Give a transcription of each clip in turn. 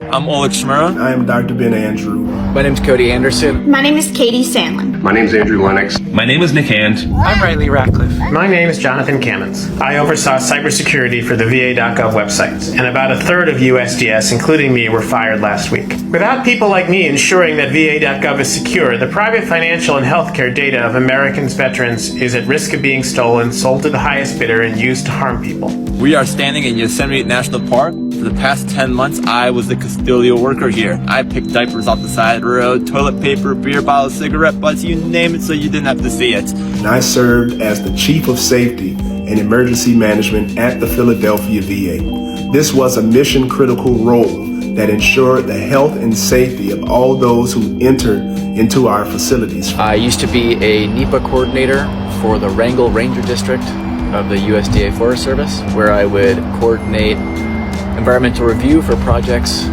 I'm Oleg Shmura. I am Dr. Ben Andrew. My name's Cody Anderson. My name is Katie Sandlin. My name is Andrew Lennox. My name is Nick Hand. I'm Riley Ratcliffe. My name is Jonathan Cammons. I oversaw cybersecurity for the VA.gov websites, and about a third of USDS, including me, were fired last week. Without people like me ensuring that VA.gov is secure, the private financial and healthcare data of Americans' veterans is at risk of being stolen, sold to the highest bidder, and used to harm people. We are standing in Yosemite National Park. For the past 10 months, I was the custodial worker here. I picked diapers off the side of the road, toilet paper, beer bottles, cigarette butts, you name it, so you didn't have to see it. And I served as the Chief of Safety and Emergency Management at the Philadelphia VA. This was a mission-critical role that ensured the health and safety of all those who entered into our facilities. I used to be a NEPA coordinator for the Wrangell Ranger District of the USDA Forest Service, where I would coordinate environmental review for projects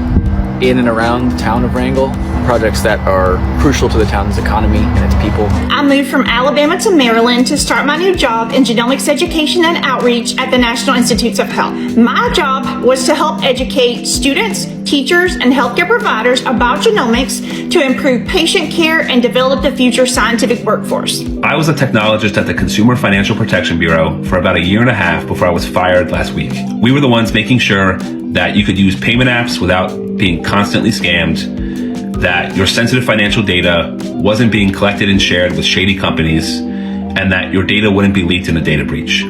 in and around the town of Wrangell, projects that are crucial to the town's economy and its people. I moved from Alabama to Maryland to start my new job in genomics education and outreach at the National Institutes of Health. My job was to help educate students, teachers, and healthcare providers about genomics to improve patient care and develop the future scientific workforce. I was a technologist at the Consumer Financial Protection Bureau for about a year and a half before I was fired last week. We were the ones making sure that you could use payment apps without being constantly scammed, that your sensitive financial data wasn't being collected and shared with shady companies, and that your data wouldn't be leaked in a data breach.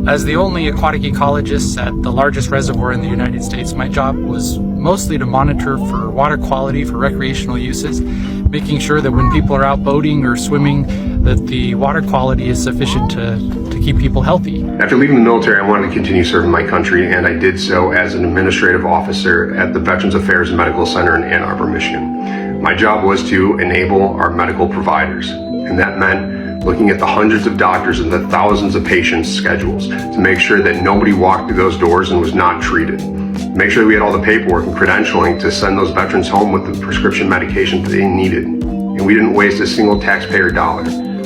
As the only aquatic ecologist at the largest reservoir in the United States, my job was mostly to monitor for water quality for recreational uses, making sure that when people are out boating or swimming, that the water quality is sufficient to keep people healthy. After leaving the military, I wanted to continue serving my country, and I did so as an administrative officer at the Veterans Affairs and Medical Center in Ann Arbor, Michigan. My job was to enable our medical providers, and that meant looking at the hundreds of doctors and the thousands of patients' schedules to make sure that nobody walked through those doors and was not treated. Make sure that we had all the paperwork and credentialing to send those veterans home with the prescription medication that they needed. And we didn't waste a single taxpayer dollar.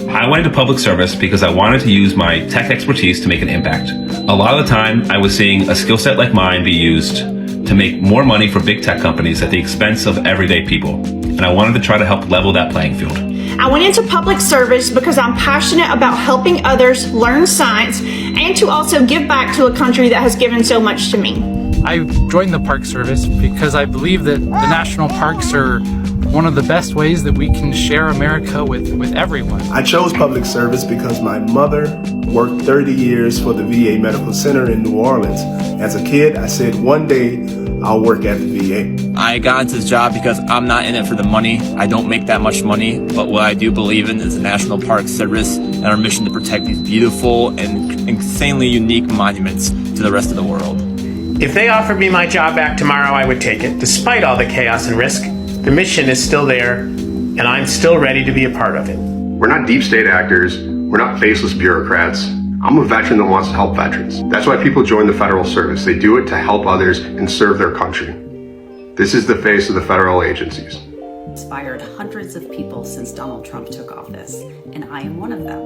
I went into public service because I wanted to use my tech expertise to make an impact. A lot of the time, I was seeing a skill set like mine be used to make more money for big tech companies at the expense of everyday people. And I wanted to try to help level that playing field. I went into public service because I'm passionate about helping others learn science and to also give back to a country that has given so much to me. I joined the Park Service because I believe that the national parks are one of the best ways that we can share America with everyone. I chose public service because my mother worked 30 years for the VA Medical Center in New Orleans. As a kid, I said one day I'll work at the VA. I got into this job because I'm not in it for the money. I don't make that much money, but what I do believe in is the National Park Service and our mission to protect these beautiful and insanely unique monuments to the rest of the world. If they offered me my job back tomorrow, I would take it, despite all the chaos and risk. The mission is still there, and I'm still ready to be a part of it. We're not deep state actors. We're not faceless bureaucrats. I'm a veteran that wants to help veterans. That's why people join the federal service. They do it to help others and serve their country. This is the face of the federal agencies. It's fired hundreds of people since Donald Trump took office, and I am one of them.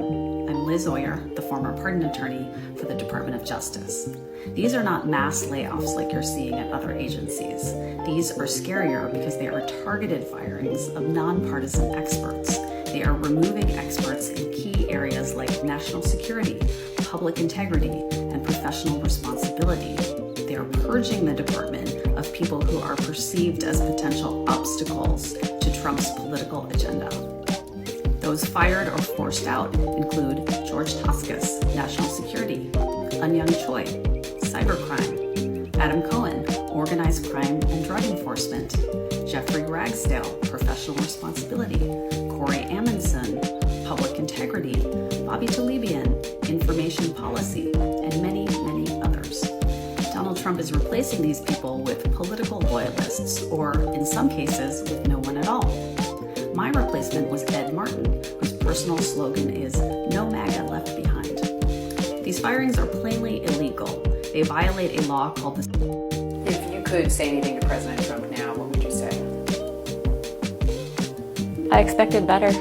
I'm Liz Oyer, the former pardon attorney for the Department of Justice. These are not mass layoffs like you're seeing at other agencies. These are scarier because they are targeted firings of nonpartisan experts. They are removing experts in key areas like national security, public integrity, and professional responsibility. They are purging the department of people who are perceived as potential obstacles to Trump's political agenda. Those fired or forced out include George Toscas, National Security, Eunyoung Choi, Cybercrime, Adam Cohen, Organized Crime and Drug Enforcement, Jeffrey Ragsdale, Professional Responsibility, Corey Amundson, Public Integrity, Bobby Talibian, Information Policy, and many, many others. Donald Trump is replacing these people with political loyalists, or in some cases, with no one at all. My replacement was Ed Martin, whose personal slogan is "No MAGA Left Behind." These firings are plainly illegal. They violate a law called the... If you could say anything to President Trump now, what would you say? I expected better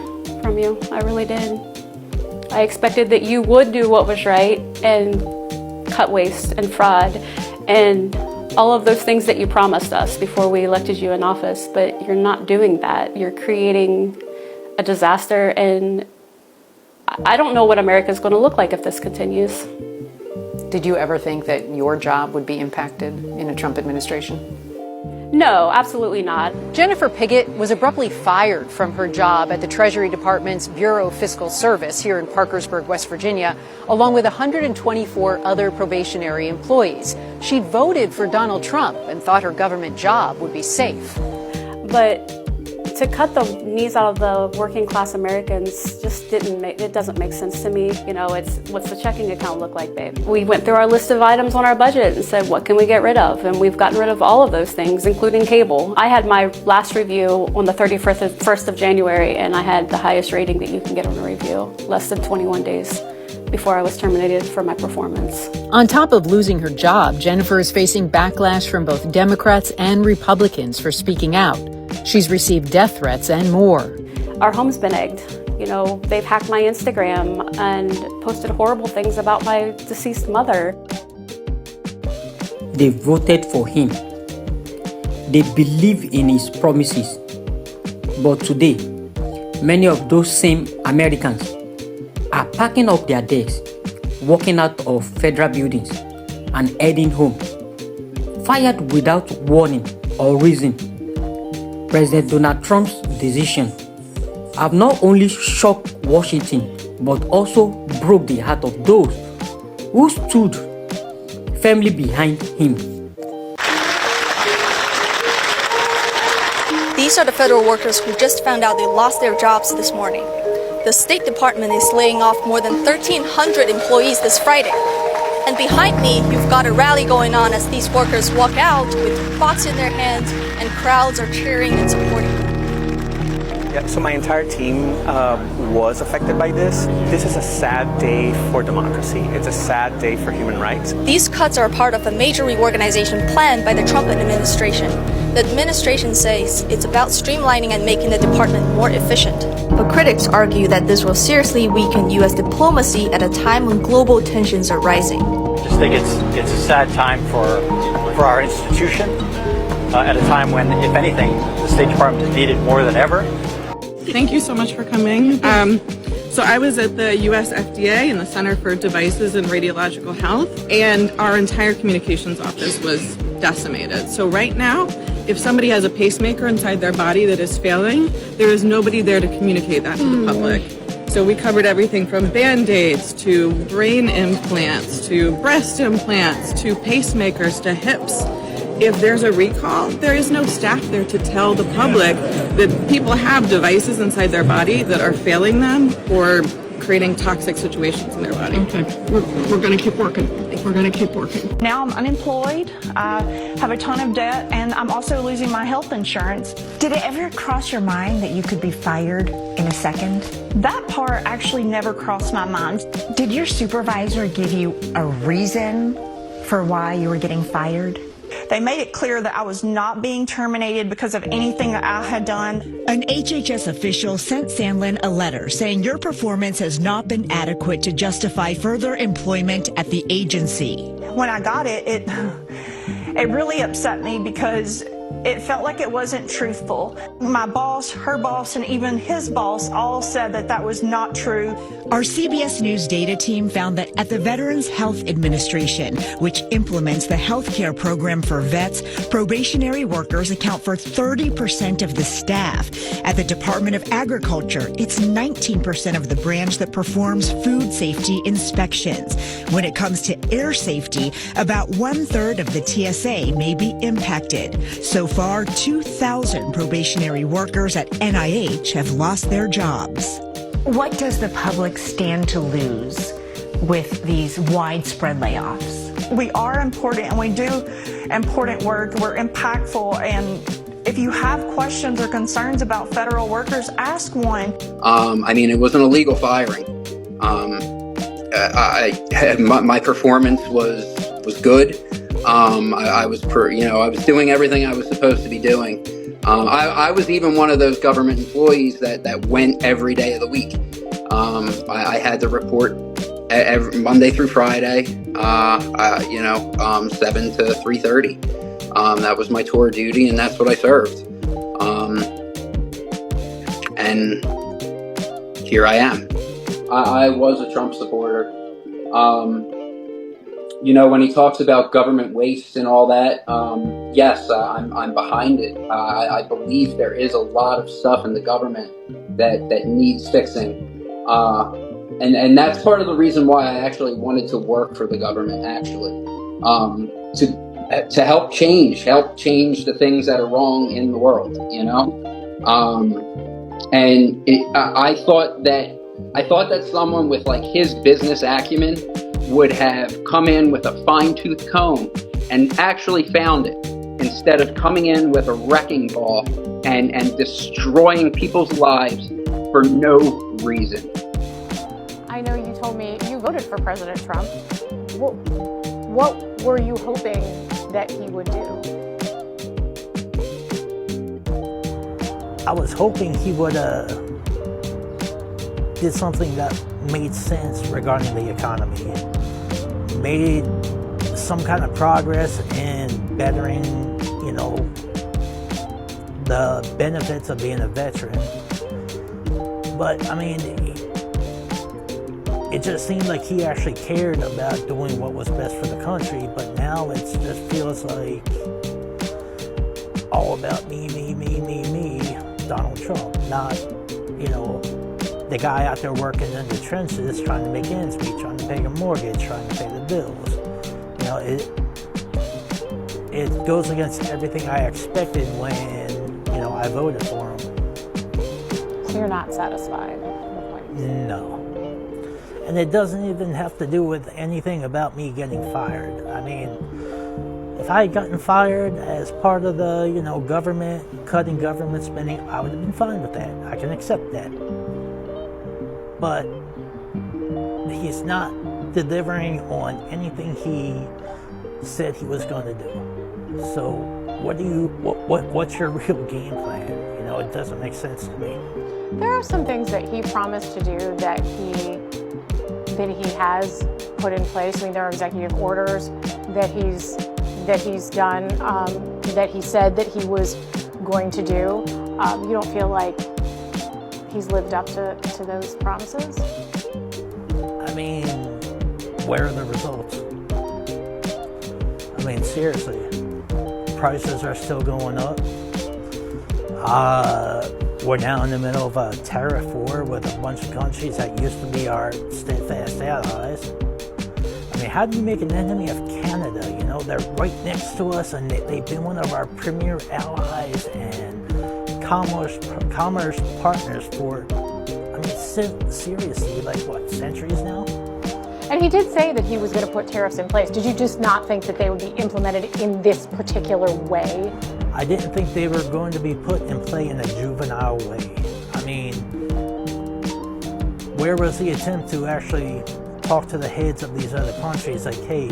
from you. I really did. I expected that you would do what was right and cut waste and fraud and all of those things that you promised us before we elected you in office, but you're not doing that. You're creating a disaster, and I don't know what America's going to look like if this continues. Did you ever think that your job would be impacted in a Trump administration? No, absolutely not. Jennifer Piggott was abruptly fired from her job at the Treasury Department's Bureau of Fiscal Service here in Parkersburg, West Virginia, along with 124 other probationary employees. She'd voted for Donald Trump and thought her government job would be safe. But to cut the knees out of the working class Americans just doesn't make sense to me. You know, it's what's the checking account look like, babe? We went through our list of items on our budget and said, what can we get rid of? And we've gotten rid of all of those things, including cable. I had my last review on the 31st of January, and I had the highest rating that you can get on a review, less than 21 days before I was terminated for my performance. On top of losing her job, Jennifer is facing backlash from both Democrats and Republicans for speaking out. She's received death threats and more. Our home's been egged. You know, they've hacked my Instagram and posted horrible things about my deceased mother. They voted for him. They believe in his promises. But today, many of those same Americans are packing up their desks, walking out of federal buildings, and heading home, fired without warning or reason. President Donald Trump's decision have not only shocked Washington, but also broke the heart of those who stood firmly behind him. These are the federal workers who just found out they lost their jobs this morning. The State Department is laying off more than 1,300 employees this Friday. And behind me, you've got a rally going on as these workers walk out with pots in their hands and crowds are cheering and supporting them. Yeah, so my entire team was affected by this. This is a sad day for democracy. It's a sad day for human rights. These cuts are part of a major reorganization plan by the Trump administration. The administration says it's about streamlining and making the department more efficient. But critics argue that this will seriously weaken U.S. diplomacy at a time when global tensions are rising. I just think it's a sad time for our institution at a time when, if anything, the State Department is needed more than ever. Thank you so much for coming. So I was at the US FDA in the Center for Devices and Radiological Health, and our entire communications office was decimated. So right now, if somebody has a pacemaker inside their body that is failing, there is nobody there to communicate that to the public. So we covered everything from Band-Aids to brain implants to breast implants to pacemakers to hips. If there's a recall, there is no staff there to tell the public that people have devices inside their body that are failing them or creating toxic situations in their body. Okay, we're going to keep working. We're going to keep working. Now I'm unemployed, I have a ton of debt, and I'm also losing my health insurance. Did it ever cross your mind that you could be fired in a second? That part actually never crossed my mind. Did your supervisor give you a reason for why you were getting fired? They made it clear that I was not being terminated because of anything that I had done. An HHS official sent Sandlin a letter saying your performance has not been adequate to justify further employment at the agency. When I got it really upset me because it felt like it wasn't truthful. My boss, her boss, and even his boss all said that that was not true. Our CBS News data team found that at the Veterans Health Administration, which implements the healthcare program for vets, probationary workers account for 30% of the staff. At the Department of Agriculture, it's 19% of the branch that performs food safety inspections. When it comes to air safety, about 1/3 of the TSA may be impacted. So far, 2,000 probationary workers at NIH have lost their jobs. What does the public stand to lose with these widespread layoffs? We are important and we do important work. We're impactful, and if you have questions or concerns about federal workers, ask one. I mean, it wasn't a legal firing. My performance was good. I was doing everything I was supposed to be doing. I was even one of those government employees that went every day of the week. I had to report every Monday through Friday, 7 to 3:30. That was my tour duty, and that's what I served. And here I am. I was a Trump supporter. When he talks about government waste and all that, yes, I'm behind it. I believe there is a lot of stuff in the government that needs fixing. And that's part of the reason why I actually wanted to work for the government, to help change the things that are wrong in the world, I thought that someone with like his business acumen would have come in with a fine-tooth comb and actually found it, instead of coming in with a wrecking ball and destroying people's lives for no reason. I know you told me you voted for President Trump. What were you hoping that he would do? I was hoping he would did something that made sense regarding the economy. Made some kind of progress in bettering, the benefits of being a veteran. But I mean, it just seemed like he actually cared about doing what was best for the country, but now it just feels like all about me, Donald Trump, not, the guy out there working in the trenches trying to make ends meet, trying to pay a mortgage, trying to pay the bills. It goes against everything I expected when, I voted for him. So you're not satisfied? No. And it doesn't even have to do with anything about me getting fired. I mean, if I had gotten fired as part of the, government, cutting government spending, I would have been fine with that. I can accept that. But he's not delivering on anything he said he was going to do. So what's your real game plan? It doesn't make sense to me. There are some things that he promised to do that he has put in place. I mean, there are executive orders that he's done, that he said that he was going to do. You don't feel like he's lived up to those promises? I mean, where are the results? I mean, seriously, prices are still going up. We're now in the middle of a tariff war with a bunch of countries that used to be our steadfast allies. I mean, how do you make an enemy of Canada? They're right next to us, and they've been one of our premier allies and commerce partners for, seriously, centuries now? And he did say that he was going to put tariffs in place. Did you just not think that they would be implemented in this particular way? I didn't think they were going to be put in play in a juvenile way. I mean, where was the attempt to actually talk to the heads of these other countries like, hey,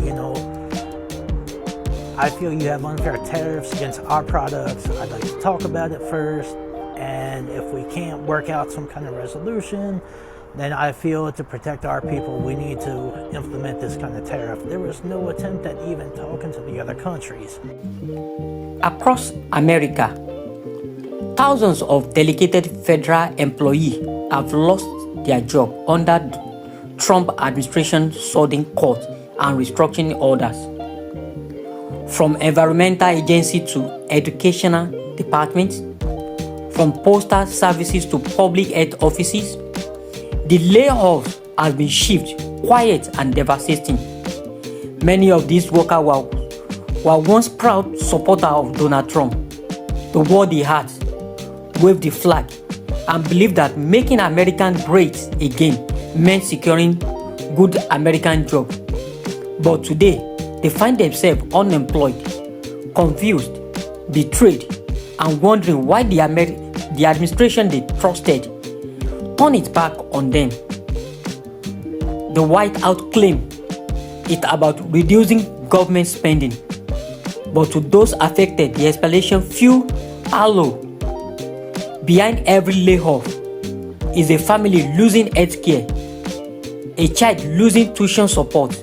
I feel you have unfair tariffs against our products. I'd like to talk about it first. And if we can't work out some kind of resolution, then I feel to protect our people, we need to implement this kind of tariff. There was no attempt at even talking to the other countries. Across America, thousands of delegated federal employees have lost their job under Trump administration sudden cuts and restructuring orders. From environmental agency to educational departments, from postal services to public health offices, the layoffs has been shifted, quiet and devastating. Many of these workers were once proud supporters of Donald Trump. They wore the hat, waved the flag, and believed that making America great again meant securing good American jobs. But today, they find themselves unemployed, confused, betrayed, and wondering why the administration they trusted turned its back on them. The White House claimed it's about reducing government spending, but to those affected, the escalation few hollow. Behind every layoff is a family losing health care, a child losing tuition support,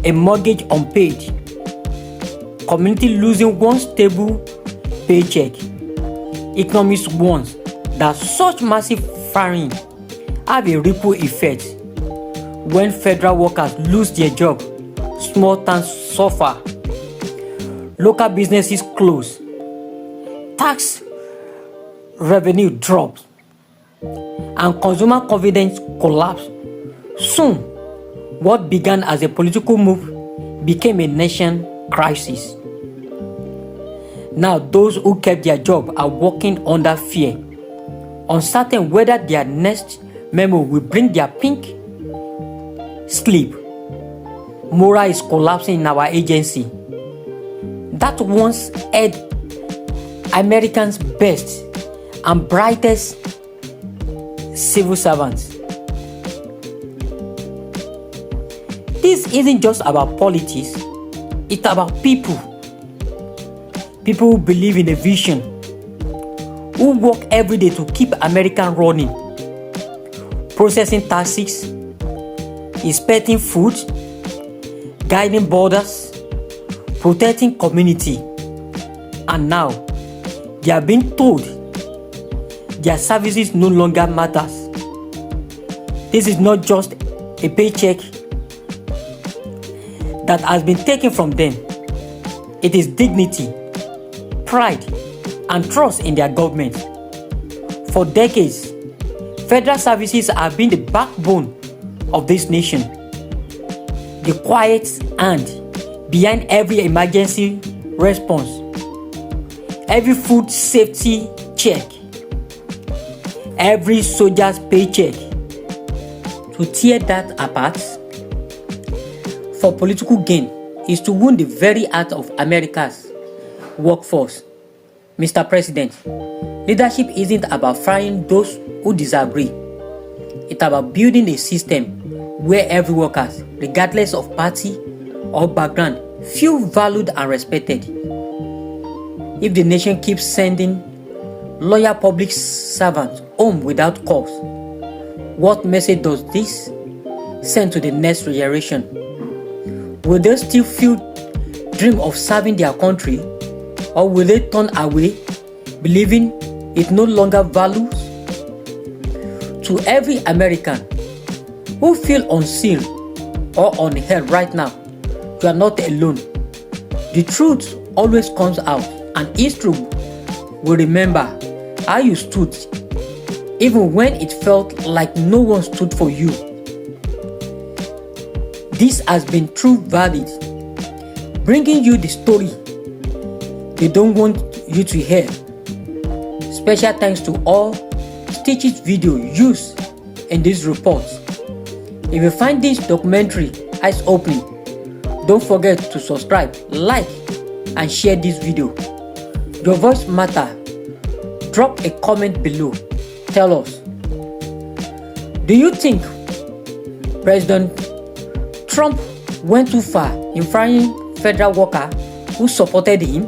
a mortgage unpaid, community losing one stable paycheck. Economists warn that such massive firing have a ripple effect. When federal workers lose their job, small towns suffer, local businesses close, tax revenue drops, and consumer confidence collapse. Soon, what began as a political move became a nation crisis. Now those who kept their job are working under fear, uncertain whether their next memo will bring their pink slip. Morale is collapsing in our agency that once had America's best and brightest civil servants. This isn't just about politics, it's about people. People who believe in a vision, who work every day to keep America running, processing taxes, inspecting food, guiding borders, protecting community. And now, they are being told their services no longer matters. This is not just a paycheck that has been taken from them. It is dignity, pride, and trust in their government. For decades, federal services have been the backbone of this nation, the quiet hand behind every emergency response, every food safety check, every soldier's paycheck. To tear that apart for political gain is to wound the very heart of America's workforce. Mr. President, leadership isn't about firing those who disagree. It's about building a system where every worker, regardless of party or background, feel valued and respected. If the nation keeps sending loyal public servants home without cause, what message does this send to the next generation? Will they still feel dream of serving their country, or will they turn away, believing it no longer values? To every American who feel unseen or unheard right now, you are not alone. The truth always comes out, and history will remember how you stood, even when it felt like no one stood for you. This has been True Valid, bringing you the story they don't want you to hear. Special thanks to all stitches video used in this report. If you find this documentary eye-opening, don't forget to subscribe, like, and share this video. Your voice matters. Drop a comment below. Tell us, do you think President Trump went too far in firing federal workers who supported him?